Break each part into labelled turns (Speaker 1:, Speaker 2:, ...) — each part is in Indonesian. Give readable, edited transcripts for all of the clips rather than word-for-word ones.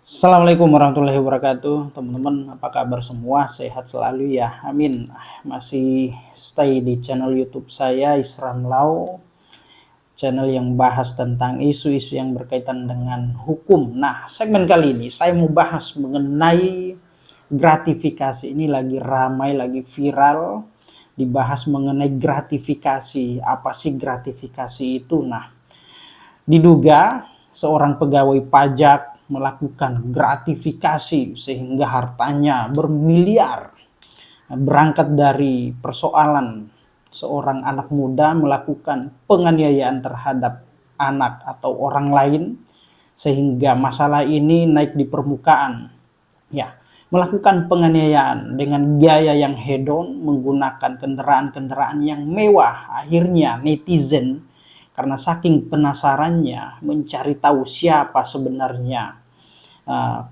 Speaker 1: Assalamualaikum warahmatullahi wabarakatuh, teman-teman. Apa kabar semua? Sehat selalu ya, amin. Masih stay di channel YouTube saya, Isran Lau, channel yang bahas tentang isu-isu yang berkaitan dengan hukum. Nah, segmen kali ini saya mau bahas mengenai gratifikasi. Ini lagi ramai, lagi viral, dibahas mengenai gratifikasi. Apa sih gratifikasi itu? Nah, diduga seorang pegawai pajak melakukan gratifikasi sehingga hartanya bermiliar. Berangkat dari persoalan seorang anak muda melakukan penganiayaan terhadap anak atau orang lain sehingga masalah ini naik di permukaan. Ya, melakukan penganiayaan dengan gaya yang hedon, menggunakan kendaraan-kendaraan yang mewah. Akhirnya netizen karena saking penasarannya mencari tahu siapa sebenarnya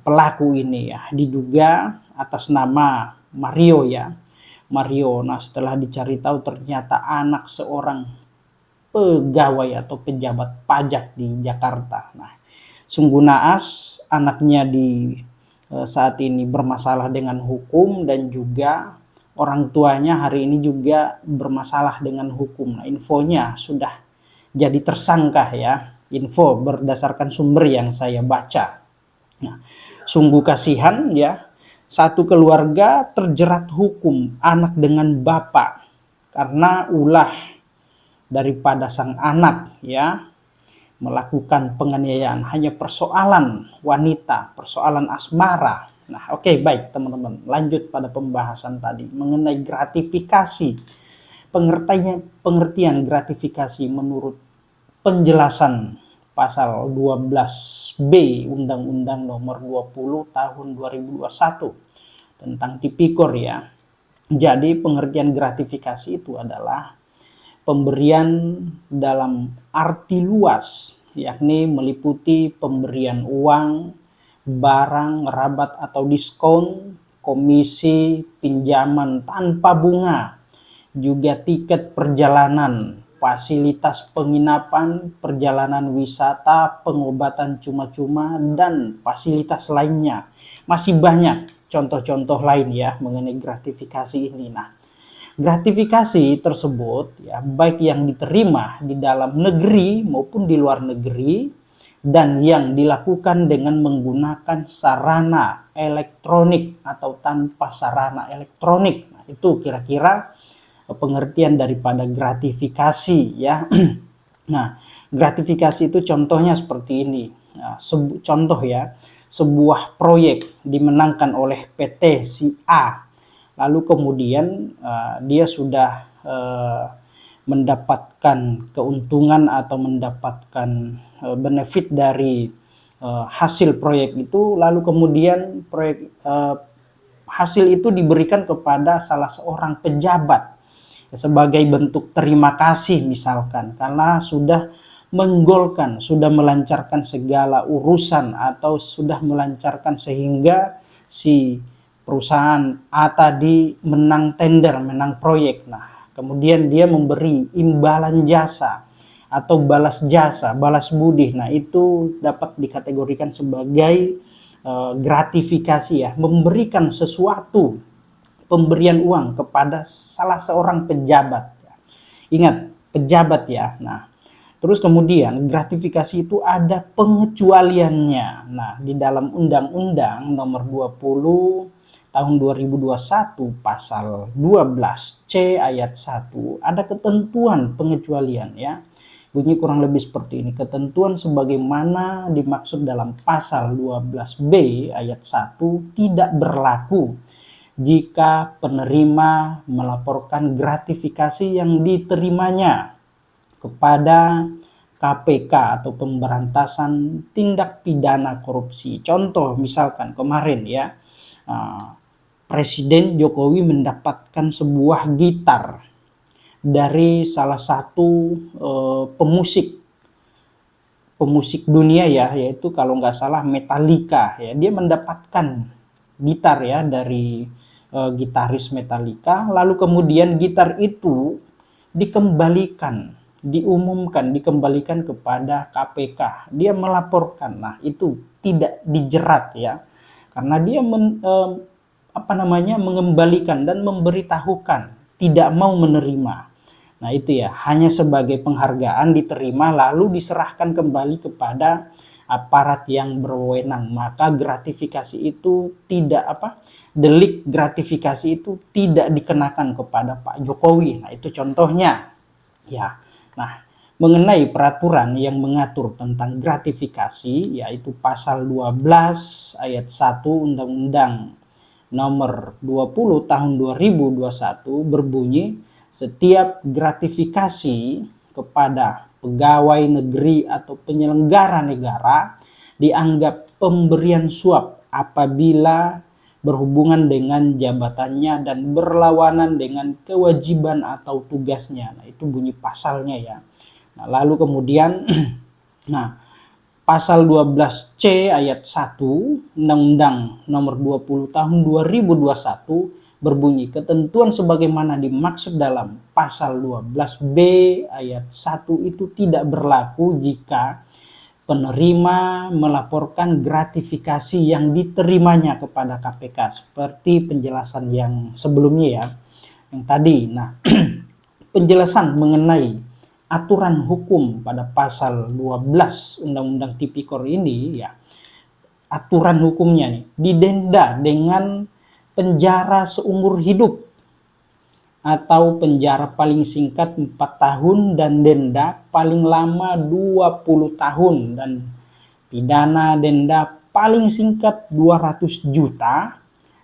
Speaker 1: pelaku ini ya, diduga atas nama Mario ya. Mario. Nah, setelah dicari tahu ternyata anak seorang pegawai atau pejabat pajak di Jakarta. Nah, sungguh naas anaknya saat ini bermasalah dengan hukum, dan juga orang tuanya hari ini juga bermasalah dengan hukum. Nah, infonya sudah jadi tersangka ya. Info berdasarkan sumber yang saya baca. Nah, sungguh kasihan ya, satu keluarga terjerat hukum, anak dengan bapak, karena ulah daripada sang anak ya melakukan penganiayaan, hanya persoalan wanita, persoalan asmara. Nah, oke, baik teman-teman, lanjut pada pembahasan tadi mengenai gratifikasi. Pengertian gratifikasi menurut penjelasan pasal 12B Undang-Undang Nomor 20 Tahun 2021 tentang Tipikor ya. Jadi pengertian gratifikasi itu adalah pemberian dalam arti luas, yakni meliputi pemberian uang, barang, rabat atau diskon, komisi, pinjaman tanpa bunga, juga tiket perjalanan, fasilitas penginapan, perjalanan wisata, pengobatan cuma-cuma, dan fasilitas lainnya. Masih banyak contoh-contoh lain ya mengenai gratifikasi ini. Nah, gratifikasi tersebut ya baik yang diterima di dalam negeri maupun di luar negeri, dan yang dilakukan dengan menggunakan sarana elektronik atau tanpa sarana elektronik. Nah, itu kira-kira pengertian daripada gratifikasi ya. Nah, gratifikasi itu contohnya seperti ini. Nah, contoh ya, sebuah proyek dimenangkan oleh PT si A, lalu kemudian dia sudah mendapatkan keuntungan atau mendapatkan benefit dari hasil proyek itu, lalu kemudian hasil itu diberikan kepada salah seorang pejabat sebagai bentuk terima kasih misalkan, karena sudah menggolkan, sudah melancarkan segala urusan atau sudah melancarkan sehingga si perusahaan A tadi menang tender, menang proyek. Nah, kemudian dia memberi imbalan jasa atau balas jasa, balas budi. Nah, itu dapat dikategorikan sebagai gratifikasi ya, memberikan sesuatu, pemberian uang kepada salah seorang pejabat. Ingat, pejabat ya. Nah, terus kemudian gratifikasi itu ada pengecualiannya. Nah, di dalam Undang-Undang Nomor 20 Tahun 2021 Pasal 12C ayat 1 ada ketentuan pengecualian ya. Bunyi kurang lebih seperti ini. Ketentuan sebagaimana dimaksud dalam Pasal 12B ayat 1 tidak berlaku jika penerima melaporkan gratifikasi yang diterimanya kepada KPK atau Pemberantasan Tindak Pidana Korupsi. Contoh misalkan kemarin ya, Presiden Jokowi mendapatkan sebuah gitar dari salah satu pemusik dunia ya, yaitu kalau nggak salah Metallica ya. Dia mendapatkan gitar ya dari gitaris Metallica, lalu kemudian gitar itu dikembalikan kepada KPK. Dia melaporkan. Nah, itu tidak dijerat ya, karena dia mengembalikan dan memberitahukan tidak mau menerima. Nah itu ya, hanya sebagai penghargaan diterima lalu diserahkan kembali kepada aparat yang berwenang, maka gratifikasi itu tidak delik gratifikasi itu tidak dikenakan kepada Pak Jokowi. Nah itu contohnya ya. Nah mengenai peraturan yang mengatur tentang gratifikasi, yaitu pasal 12 ayat 1 Undang-Undang nomor 20 tahun 2021 berbunyi, setiap gratifikasi kepada pegawai negeri atau penyelenggara negara dianggap pemberian suap apabila berhubungan dengan jabatannya dan berlawanan dengan kewajiban atau tugasnya. Nah, itu bunyi pasalnya ya. Nah, lalu kemudian nah, pasal 12C ayat 1 Undang-Undang nomor 20 tahun 2021 berbunyi, ketentuan sebagaimana dimaksud dalam pasal 12B ayat 1 itu tidak berlaku jika penerima melaporkan gratifikasi yang diterimanya kepada KPK, seperti penjelasan yang sebelumnya ya, yang tadi. Nah, penjelasan mengenai aturan hukum pada pasal 12 Undang-Undang Tipikor ini ya, aturan hukumnya nih didenda dengan penjara seumur hidup atau penjara paling singkat 4 tahun dan denda paling lama 20 tahun dan pidana denda paling singkat 200 juta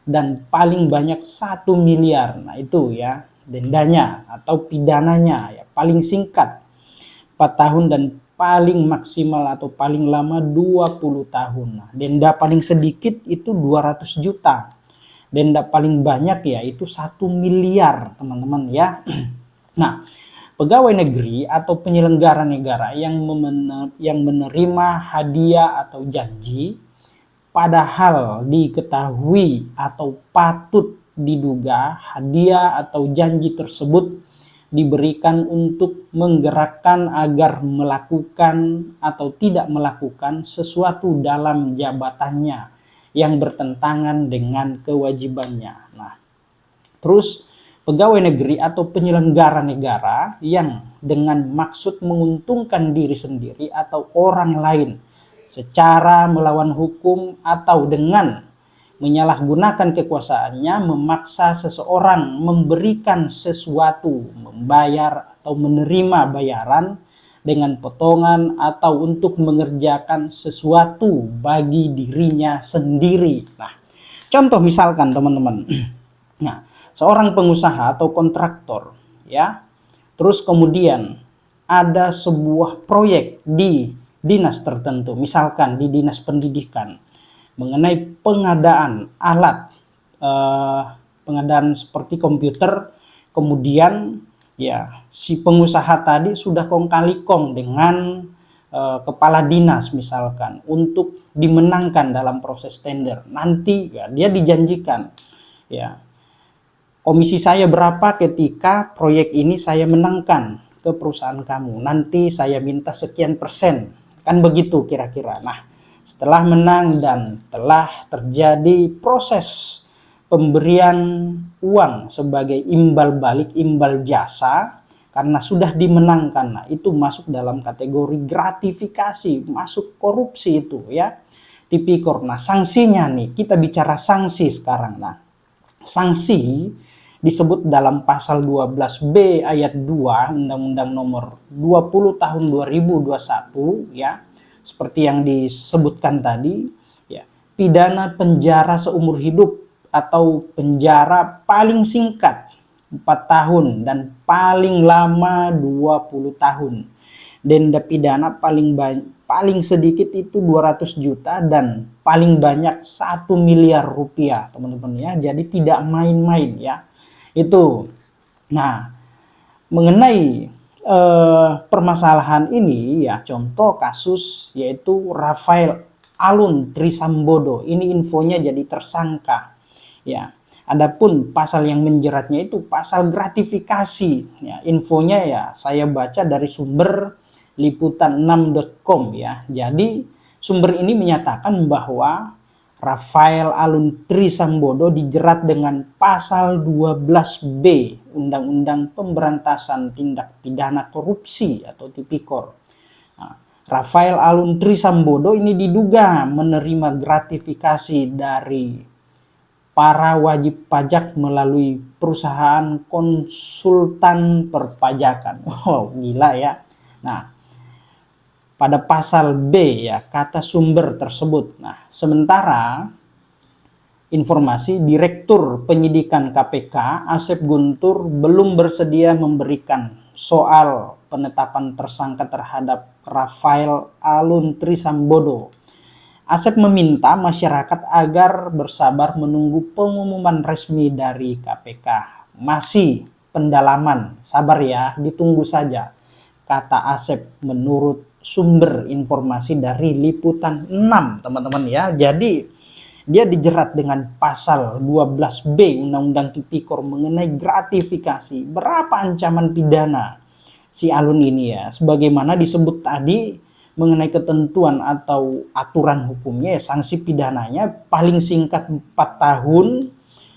Speaker 1: dan paling banyak 1 miliar. Nah itu ya dendanya atau pidananya ya, paling singkat 4 tahun dan paling maksimal atau paling lama 20 tahun. Nah, denda paling sedikit itu 200 juta. Denda paling banyak yaitu 1 miliar, teman-teman ya. Nah, pegawai negeri atau penyelenggara negara yang menerima hadiah atau janji padahal diketahui atau patut diduga hadiah atau janji tersebut diberikan untuk menggerakkan agar melakukan atau tidak melakukan sesuatu dalam jabatannya yang bertentangan dengan kewajibannya. Nah, terus pegawai negeri atau penyelenggara negara yang dengan maksud menguntungkan diri sendiri atau orang lain secara melawan hukum atau dengan menyalahgunakan kekuasaannya memaksa seseorang memberikan sesuatu, membayar atau menerima bayaran dengan potongan atau untuk mengerjakan sesuatu bagi dirinya sendiri. Nah, contoh misalkan teman-teman, nah, seorang pengusaha atau kontraktor ya, terus kemudian ada sebuah proyek di dinas tertentu, misalkan di dinas pendidikan, mengenai pengadaan alat, pengadaan seperti komputer, kemudian ya si pengusaha tadi sudah kong kali kong dengan kepala dinas misalkan untuk dimenangkan dalam proses tender. Nanti ya dia dijanjikan ya, komisi saya berapa ketika proyek ini saya menangkan ke perusahaan kamu, nanti saya minta sekian persen, kan begitu kira-kira. Nah, setelah menang dan telah terjadi proses pemberian uang sebagai imbal balik, imbal jasa karena sudah dimenangkan, nah itu masuk dalam kategori gratifikasi, masuk korupsi itu ya, tipikor. Nah sanksinya nih, kita bicara sanksi sekarang. Nah sanksi disebut dalam pasal 12B ayat 2 Undang-Undang nomor 20 tahun 2021 ya, seperti yang disebutkan tadi ya, pidana penjara seumur hidup atau penjara paling singkat 4 tahun dan paling lama 20 tahun. Denda pidana paling sedikit itu 200 juta dan paling banyak 1 miliar rupiah, teman-teman ya. Jadi tidak main-main ya. Itu. Nah, mengenai permasalahan ini ya, contoh kasus yaitu Rafael Alun Trisambodo, ini infonya jadi tersangka ya. Adapun pasal yang menjeratnya itu pasal gratifikasi ya, infonya ya saya baca dari sumber liputan6.com ya. Jadi Sumber ini menyatakan bahwa Rafael Alun Trisambodo dijerat dengan pasal 12B Undang-Undang Pemberantasan Tindak Pidana Korupsi atau Tipikor. Nah, Rafael Alun Trisambodo ini diduga menerima gratifikasi dari para wajib pajak melalui perusahaan konsultan perpajakan. Oh, gila ya. Nah, pada pasal B ya, kata sumber tersebut. Nah, sementara informasi Direktur Penyidikan KPK Asep Guntur belum bersedia memberikan soal penetapan tersangka terhadap Rafael Alun Trisambodo. Asep meminta masyarakat agar bersabar menunggu pengumuman resmi dari KPK. Masih pendalaman, sabar ya, ditunggu saja, kata Asep menurut sumber informasi dari Liputan 6, teman-teman ya. Jadi dia dijerat dengan pasal 12B Undang-Undang Tipikor mengenai gratifikasi. Berapa ancaman pidana si Alun ini ya? Sebagaimana disebut tadi mengenai ketentuan atau aturan hukumnya ya, sanksi pidananya paling singkat 4 tahun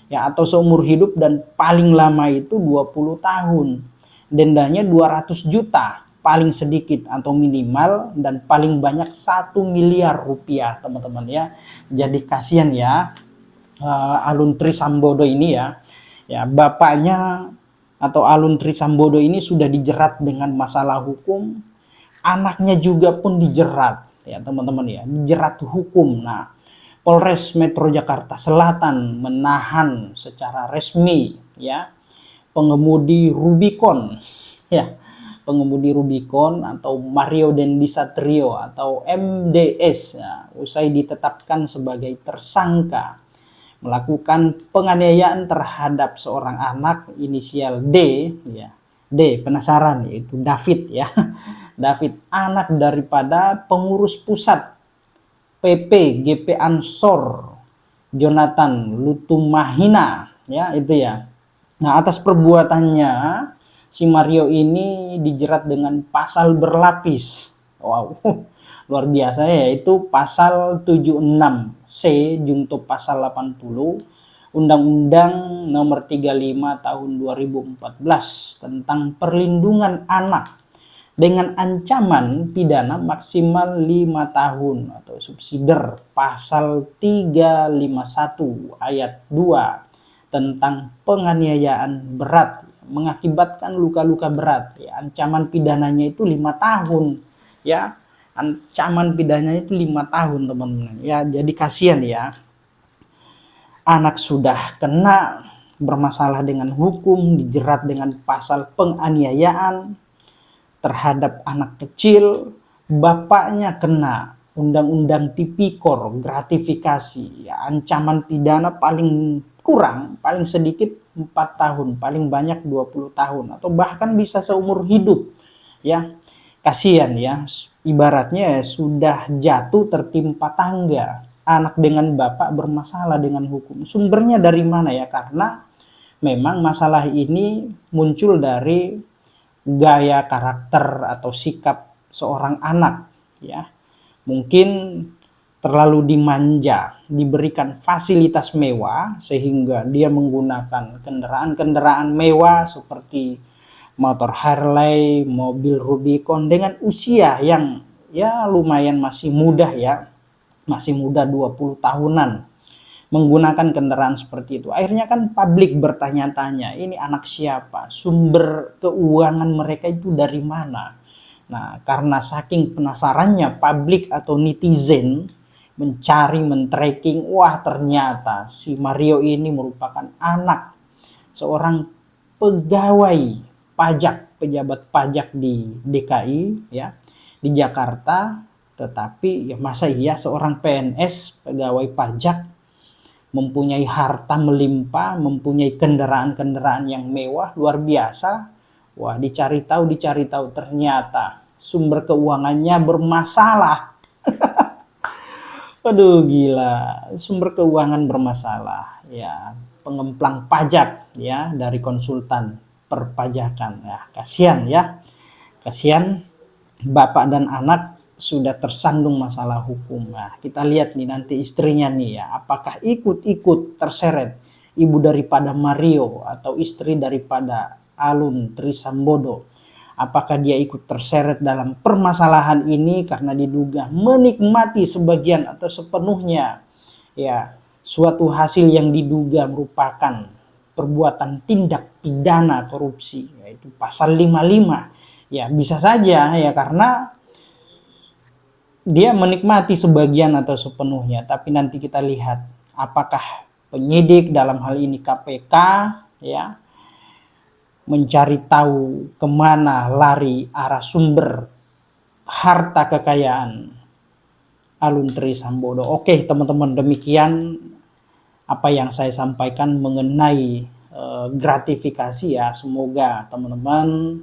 Speaker 1: ya atau seumur hidup, dan paling lama itu 20 tahun. Dendanya 200 juta paling sedikit atau minimal, dan paling banyak 1 miliar rupiah, teman-teman ya. Jadi kasihan ya Alun Trisambodo ini ya. Ya, bapaknya atau Alun Trisambodo ini sudah dijerat dengan masalah hukum, anaknya juga pun dijerat ya teman-teman ya, dijerat hukum. Nah, Polres Metro Jakarta Selatan menahan secara resmi ya pengemudi Rubicon ya, pengemudi Rubicon atau Mario Dendi Satrio atau MDS ya, usai ditetapkan sebagai tersangka melakukan penganiayaan terhadap seorang anak inisial D ya. D penasaran, yaitu David ya. David, anak daripada pengurus pusat PP GP Ansor Jonathan Lutumahina ya, itu ya. Nah, atas perbuatannya si Mario ini dijerat dengan pasal berlapis. Wow, luar biasa ya, yaitu pasal 76C junto pasal 80 Undang-Undang Nomor 35 Tahun 2014 tentang Perlindungan Anak dengan ancaman pidana maksimal 5 tahun atau subsidiar pasal 351 ayat 2 tentang penganiayaan berat mengakibatkan luka-luka berat ya, ancaman pidananya itu 5 tahun ya, ancaman pidananya itu 5 tahun teman-teman ya. Jadi kasihan ya, anak sudah kena bermasalah dengan hukum, dijerat dengan pasal penganiayaan terhadap anak kecil, bapaknya kena Undang-Undang Tipikor gratifikasi ya, ancaman pidana paling kurang, paling sedikit 4 tahun, paling banyak 20 tahun atau bahkan bisa seumur hidup ya. Kasihan ya, ibaratnya sudah jatuh tertimpa tangga, anak dengan bapak bermasalah dengan hukum. Sumbernya dari mana ya? Karena memang masalah ini muncul dari gaya karakter atau sikap seorang anak ya. Mungkin terlalu dimanja, diberikan fasilitas mewah sehingga dia menggunakan kendaraan-kendaraan mewah seperti motor Harley, mobil Rubicon dengan usia yang ya lumayan masih muda ya, masih muda 20 tahunan, menggunakan kendaraan seperti itu. Akhirnya kan publik bertanya-tanya, ini anak siapa? Sumber keuangan mereka itu dari mana? Nah, karena saking penasarannya publik atau netizen mencari, men-tracking, wah ternyata si Mario ini merupakan anak seorang pegawai pajak, pejabat pajak di DKI ya, di Jakarta. Tetapi ya masa iya seorang PNS, pegawai pajak, mempunyai harta melimpah, mempunyai kendaraan-kendaraan yang mewah luar biasa. Wah, dicari tahu ternyata sumber keuangannya bermasalah. Aduh gila, sumber keuangan bermasalah ya, pengemplang pajak ya dari konsultan perpajakan ya. Kasihan ya, kasihan bapak dan anak sudah tersandung masalah hukum. Nah, kita lihat nih nanti istrinya nih ya, apakah ikut-ikut terseret, ibu daripada Mario atau istri daripada Alun Trisambodo. Apakah dia ikut terseret dalam permasalahan ini karena diduga menikmati sebagian atau sepenuhnya ya suatu hasil yang diduga merupakan perbuatan tindak pidana korupsi, yaitu pasal 55. Ya, bisa saja ya karena dia menikmati sebagian atau sepenuhnya, tapi nanti kita lihat apakah penyidik dalam hal ini KPK ya mencari tahu kemana lari arah sumber harta kekayaan Alun Trisambodo. Oke teman-teman, demikian apa yang saya sampaikan mengenai gratifikasi ya. Semoga teman-teman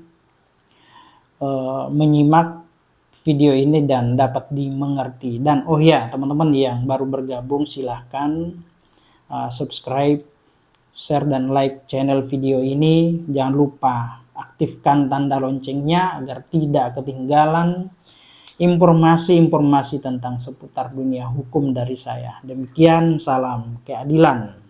Speaker 1: menyimak video ini dan dapat dimengerti. Dan oh ya teman-teman yang baru bergabung, silahkan subscribe, share dan like channel video ini. Jangan lupa aktifkan tanda loncengnya agar tidak ketinggalan informasi-informasi tentang seputar dunia hukum dari saya. Demikian, salam keadilan.